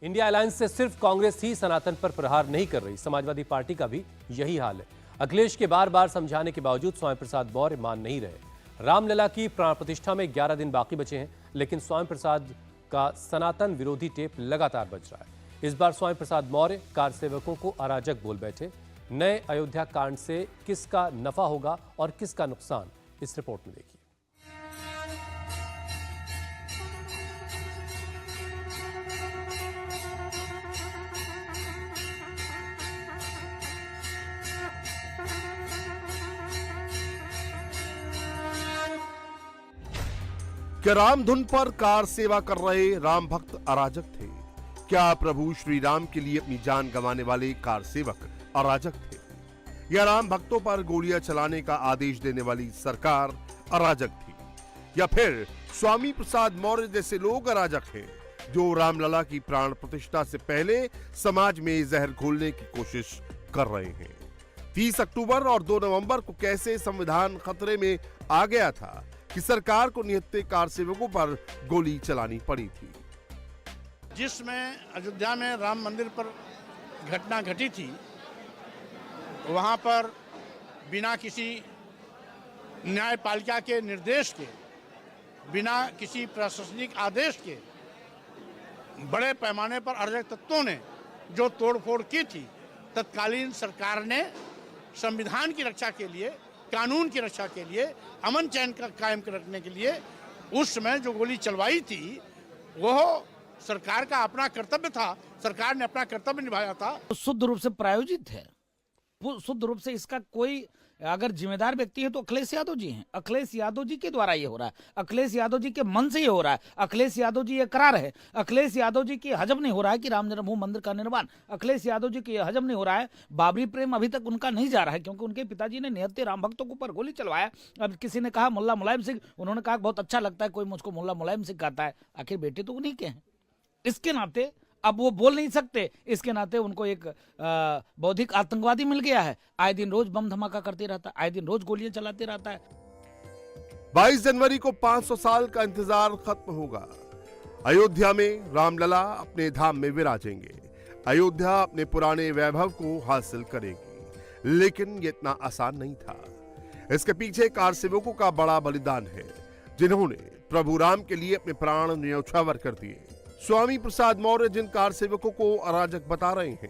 India alliance से सिर्फ कांग्रेस ही सनातन पर प्रहार नहीं कर रही, समाजवादी पार्टी का भी यही हाल है। अखिलेश के बार बार समझाने के बावजूद स्वामी प्रसाद मौर्य मान नहीं रहे। रामलला की प्राण प्रतिष्ठा में 11 दिन बाकी बचे हैं, लेकिन स्वामी प्रसाद का सनातन विरोधी टेप लगातार बज रहा है। इस बार स्वामी प्रसाद मौर्य कार सेवकों को अराजक बोल बैठे। नए अयोध्या कांड से किसका नफा होगा और किसका नुकसान, इस रिपोर्ट में देखिए। क्या रामधुन पर कार सेवा कर रहे राम भक्त अराजक थे? क्या प्रभु श्री राम के लिए अपनी जान गंवाने वाले कार सेवक अराजक थे? या राम भक्तों पर गोलियां चलाने का आदेश देने वाली सरकार अराजक थी? या फिर स्वामी प्रसाद मौर्य जैसे लोग अराजक हैं जो रामलला की प्राण प्रतिष्ठा से पहले समाज में जहर घोलने की कोशिश कर रहे हैं? 30 अक्टूबर और 2 नवंबर को कैसे संविधान खतरे में आ गया था कि सरकार को निहत्थे कार सेवकों पर गोली चलानी पड़ी थी। जिसमें अयोध्या में राम मंदिर पर घटना घटी थी, वहां पर बिना किसी न्यायपालिका के निर्देश के, बिना किसी प्रशासनिक आदेश के बड़े पैमाने पर अराजक तत्वों ने जो तोड़फोड़ की थी, तत्कालीन सरकार ने संविधान की रक्षा के लिए, कानून की रक्षा के लिए, अमन चैन का कायम रखने के लिए उस समय जो गोली चलवाई थी, वह सरकार का अपना कर्तव्य था। सरकार ने अपना कर्तव्य निभाया था। शुद्ध रूप से प्रायोजित है, शुद्ध रूप से इसका कोई अगर जिम्मेदार व्यक्ति है तो अखिलेश यादव जी हैं। अखिलेश यादव जी के द्वारा ये हो रहा है, अखिलेश यादव जी के मन से ये हो रहा है। अखिलेश यादव जी ये करा रहे, अखिलेश यादव जी की हजम नहीं हो रहा है कि राम जन्मभूमि मंदिर का निर्माण, अखिलेश यादव जी की हजम नहीं हो रहा है। बाबरी प्रेम अभी तक उनका नहीं जा रहा है, क्योंकि उनके पिताजी ने निहत्थे राम भक्तों के ऊपर गोली चलवाया। अब किसी ने कहा मुल्ला मुलायम सिंह, उन्होंने कहा बहुत अच्छा लगता है कोई मुझको मुल्ला मुलायम सिंह कहता है। आखिर बेटे तो उन्हीं के हैं, इसके नाते अब वो बोल नहीं सकते। इसके नाते उनको एक बौद्धिक आतंकवादी मिल गया है, आए दिन रोज बम धमाका करते रहता है, आए दिन रोज गोलियां चलाते रहता है। 22 जनवरी को 500 साल का इंतजार खत्म होगा। अयोध्या में रामलला अपने धाम में विराजेंगे। अयोध्या अपने पुराने वैभव को हासिल करेगी, लेकिन ये इतना आसान नहीं था। इसके पीछे कार सेवकों का बड़ा बलिदान है, जिन्होंने प्रभु राम के लिए अपने प्राण न्यौछावर कर दिए। स्वामी प्रसाद मौर्य जिन कार सेवकों को अराजक बता रहे हैं,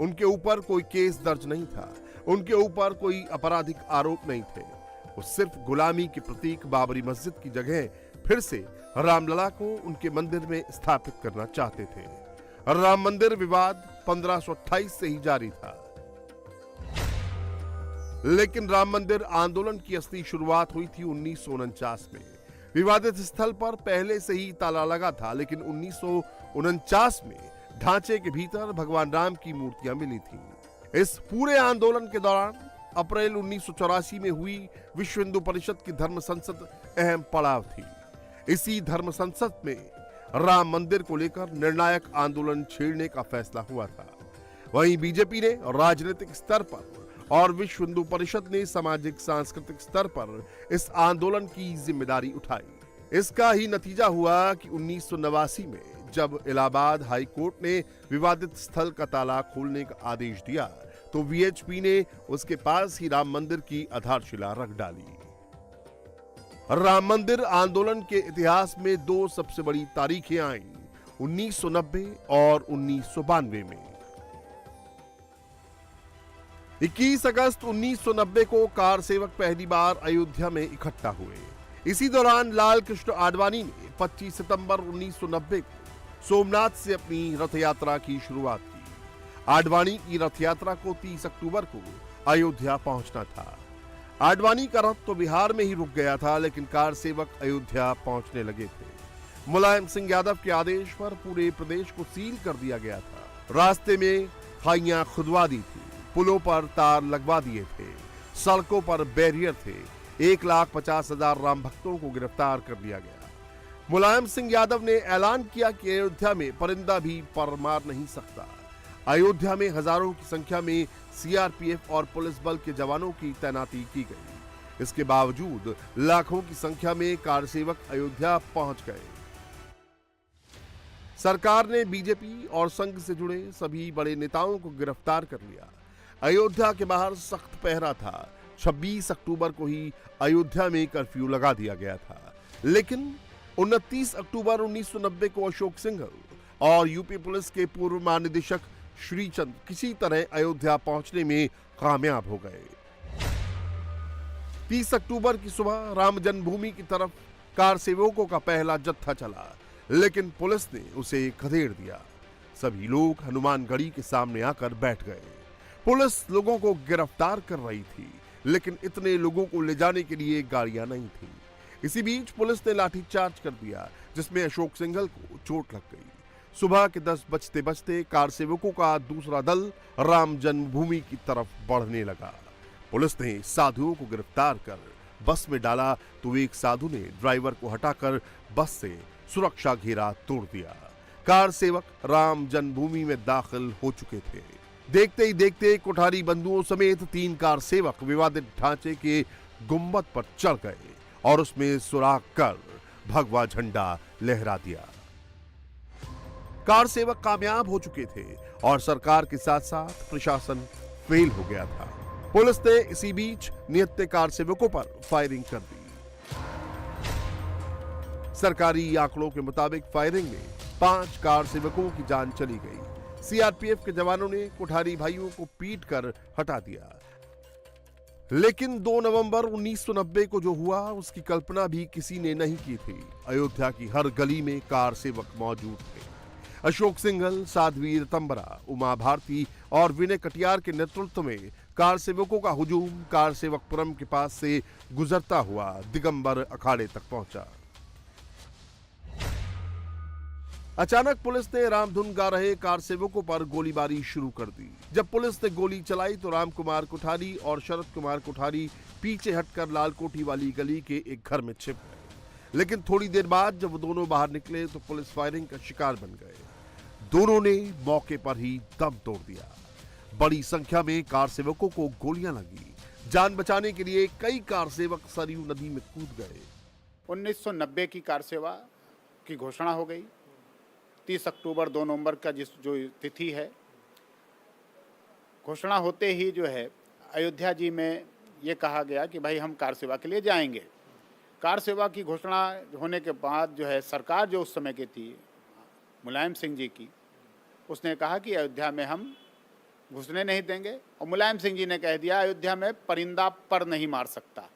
उनके ऊपर कोई केस दर्ज नहीं था, उनके ऊपर कोई आपराधिक आरोप नहीं थे। वो सिर्फ गुलामी के प्रतीक बाबरी मस्जिद की जगह फिर से रामलला को उनके मंदिर में स्थापित करना चाहते थे। राम मंदिर विवाद 1528 से ही जारी था, लेकिन राम मंदिर आंदोलन की असली शुरुआत हुई थी 1949 में। विवादित स्थल पर पहले से ही ताला लगा था, लेकिन 1949 में ढांचे के भीतर भगवान राम की मूर्तियां मिली थीं। इस पूरे आंदोलन के दौरान अप्रैल 1984 में हुई विश्व हिंदू परिषद की धर्म संसद अहम पड़ाव थी। इसी धर्म संसद में राम मंदिर को लेकर निर्णायक आंदोलन छेड़ने का फैसला हुआ था। वहीं बीजेपी ने राजनीतिक स्तर पर और विश्व हिंदू परिषद ने सामाजिक सांस्कृतिक स्तर पर इस आंदोलन की जिम्मेदारी उठाई। इसका ही नतीजा हुआ कि 1989 में जब इलाहाबाद हाई कोर्ट ने विवादित स्थल का ताला खोलने का आदेश दिया, तो वीएचपी ने उसके पास ही राम मंदिर की आधारशिला रख डाली। राम मंदिर आंदोलन के इतिहास में 2 सबसे बड़ी तारीखें आईं, 1990 और 1992 में। 21 अगस्त 1990 को कार सेवक पहली बार अयोध्या में इकट्ठा हुए। इसी दौरान लाल कृष्ण आडवाणी ने 25 सितंबर 1990 को सोमनाथ से अपनी रथ यात्रा की शुरुआत की। आडवाणी की रथ यात्रा को 30 अक्टूबर को अयोध्या पहुंचना था। आडवाणी का रथ तो बिहार में ही रुक गया था, लेकिन कार सेवक अयोध्या पहुंचने लगे थे। मुलायम सिंह यादव के आदेश पर पूरे प्रदेश को सील कर दिया गया था। रास्ते में खाइयां खुदवा दी थी, पुलों पर तार लगवा दिए थे, सड़कों पर बैरियर थे। 1,50,000 राम भक्तों को गिरफ्तार कर लिया गया। मुलायम सिंह यादव ने ऐलान किया कि अयोध्या में परिंदा भी पर मार नहीं सकता। अयोध्या में हजारों की संख्या में सीआरपीएफ और पुलिस बल के जवानों की तैनाती की गई। इसके बावजूद लाखों की संख्या में कार सेवक अयोध्या पहुंच गए। सरकार ने बीजेपी और संघ से जुड़े सभी बड़े नेताओं को गिरफ्तार कर लिया। अयोध्या के बाहर सख्त पहरा था। 26 अक्टूबर को ही अयोध्या में कर्फ्यू लगा दिया गया था, लेकिन 29 अक्टूबर 1990 को अशोक सिंघल और यूपी पुलिस के पूर्व महानिदेशक श्रीचंद किसी तरह अयोध्या पहुंचने में कामयाब हो गए। 30 अक्टूबर की सुबह राम जन्मभूमि की तरफ कार सेवकों का पहला जत्था चला, लेकिन पुलिस ने उसे खदेड़ दिया। सभी लोग हनुमानगढ़ी के सामने आकर बैठ गए। पुलिस लोगों को गिरफ्तार कर रही थी, लेकिन इतने लोगों को ले जाने के लिए गाड़ियां नहीं थी। इसी बीच पुलिस ने लाठीचार्ज कर दिया, जिसमें अशोक सिंघल को चोट लग गई। सुबह के 10 बजते बजते कार सेवकों का दूसरा दल राम जन्मभूमि की तरफ बढ़ने लगा। पुलिस ने साधुओं को गिरफ्तार कर बस में डाला तो एक साधु ने ड्राइवर को हटाकर बस से सुरक्षा घेरा तोड़ दिया। कार सेवक राम जन्मभूमि में दाखिल हो चुके थे। देखते ही देखते कोठारी बंधुओं समेत 3 कार सेवक विवादित ढांचे के गुंबद पर चढ़ गए और उसमें सुराख कर भगवा झंडा लहरा दिया। कार सेवक कामयाब हो चुके थे और सरकार के साथ साथ प्रशासन फेल हो गया था। पुलिस ने इसी बीच निहत्थे कार सेवकों पर फायरिंग कर दी। सरकारी आंकड़ों के मुताबिक फायरिंग में 5 कार सेवकों की जान चली गई। सीआरपीएफ के जवानों ने कोठारी भाइयों को पीट कर हटा दिया। लेकिन 2 नवंबर 1990 को जो हुआ उसकी कल्पना भी किसी ने नहीं की थी। अयोध्या की हर गली में कार सेवक मौजूद थे। अशोक सिंघल, साध्वी ऋतंबरा, उमा भारती और विनय कटियार के नेतृत्व में कार सेवकों का हुजूम कार सेवकपुरम के पास से गुजरता हुआ दिगंबर अखाड़े तक पहुंचा। अचानक पुलिस ने रामधुन गा रहे कार सेवकों पर गोलीबारी शुरू कर दी। जब पुलिस ने गोली चलाई तो राम कुमार कोठारी और शरद कुमार कोठारी पीछे हटकर लालकोठी वाली गली के एक घर में छिप गए। लेकिन थोड़ी देर बाद जब वो दोनों बाहर निकले तो पुलिस फायरिंग का शिकार बन गए। दोनों ने मौके पर ही दम तोड़ दिया। बड़ी संख्या में कार सेवकों को गोलियां लगी। जान बचाने के लिए कई कार सेवक सरयू नदी में कूद गए। 1990 की कार सेवा की घोषणा हो गई। 30 अक्टूबर 2 नवंबर का जो तिथि है, घोषणा होते ही जो है अयोध्या जी में ये कहा गया कि भाई हम कार सेवा के लिए जाएंगे। कार सेवा की घोषणा होने के बाद जो है सरकार जो उस समय की थी मुलायम सिंह जी की, उसने कहा कि अयोध्या में हम घुसने नहीं देंगे और मुलायम सिंह जी ने कह दिया अयोध्या में परिंदा पर नहीं मार सकता।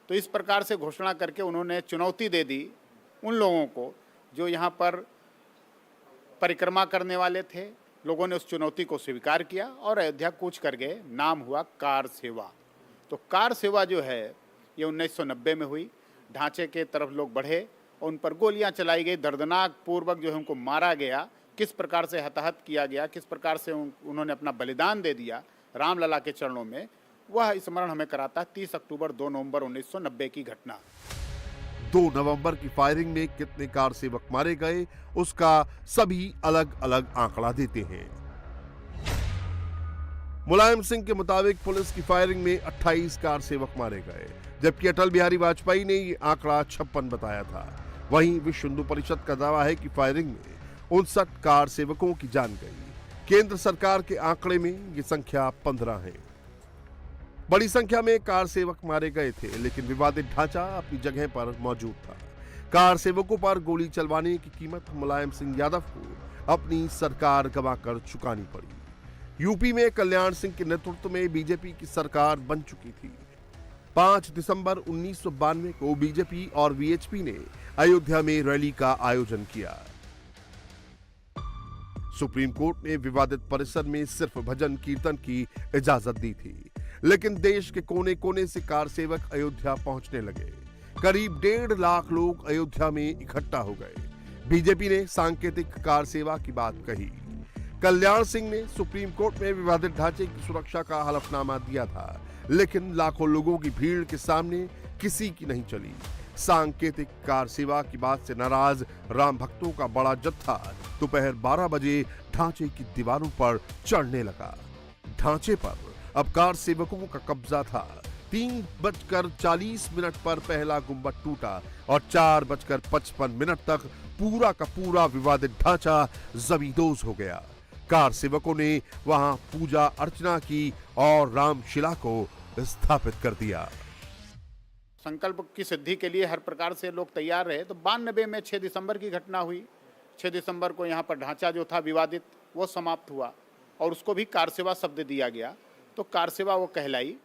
तो इस प्रकार से घोषणा करके उन्होंने चुनौती दे दी उन लोगों को जो यहाँ पर परिक्रमा करने वाले थे। लोगों ने उस चुनौती को स्वीकार किया और अयोध्या कूच कर गए। नाम हुआ कार सेवा। तो कार सेवा जो है ये 1990 में हुई। ढांचे के तरफ लोग बढ़े, उन पर गोलियां चलाई गई, दर्दनाक पूर्वक जो है उनको मारा गया। किस प्रकार से हताहत किया गया, किस प्रकार से उन्होंने अपना बलिदान दे दिया रामलला के चरणों में, वह स्मरण हमें कराता है 30 अक्टूबर 2 नवंबर 1990 की घटना। 2 नवंबर की फायरिंग में कितने कार सेवक मारे गए उसका सभी अलग अलग आंकड़ा देते हैं। मुलायम सिंह के मुताबिक पुलिस की फायरिंग में 28 कार सेवक मारे गए, जबकि अटल बिहारी वाजपेयी ने ये आंकड़ा 56 बताया था। वहीं विश्व हिंदू परिषद का दावा है कि फायरिंग में 59 कार सेवकों की जान गई। केंद्र सरकार के आंकड़े में ये संख्या 15 है। बड़ी संख्या में कार सेवक मारे गए थे, लेकिन विवादित ढांचा अपनी जगह पर मौजूद था। कार सेवकों पर गोली चलवाने की कीमत मुलायम सिंह यादव को अपनी सरकार गंवाकर चुकानी पड़ी। यूपी में कल्याण सिंह के नेतृत्व में बीजेपी की सरकार बन चुकी थी। 5 दिसंबर 1992 को बीजेपी और वीएचपी ने अयोध्या में रैली का आयोजन किया। सुप्रीम कोर्ट ने विवादित परिसर में सिर्फ भजन कीर्तन की इजाजत दी थी, लेकिन देश के कोने कोने से कार सेवक अयोध्या पहुंचने लगे। करीब 1.5 लाख लोग अयोध्या में इकट्ठा हो गए। बीजेपी ने सांकेतिक कार सेवा की बात कही। कल्याण सिंह ने सुप्रीम कोर्ट में विवादित ढांचे की सुरक्षा का हलफनामा दिया था, लेकिन लाखों लोगों की भीड़ के सामने किसी की नहीं चली। सांकेतिक कार सेवा की बात से नाराज राम भक्तों का बड़ा जत्था दोपहर 12 बजे ढांचे की दीवारों पर चढ़ने लगा। ढांचे पर अब कार सेवकों का कब्जा था। 3:40 पर पहला गुंबद टूटा और 4:55 तक पूरा का पूरा विवादित ढांचा जमींदोज हो गया। कार सेवकों ने वहां पूजा अर्चना की और रामशिला को स्थापित कर दिया। संकल्प की सिद्धि के लिए हर प्रकार से लोग तैयार रहे। तो 92 में 6 दिसंबर की घटना हुई। 6 दिसंबर को यहाँ पर ढांचा जो था विवादित वो समाप्त हुआ और उसको भी कार सेवा शब्द दिया गया, तो कार सेवा वो कहलाई।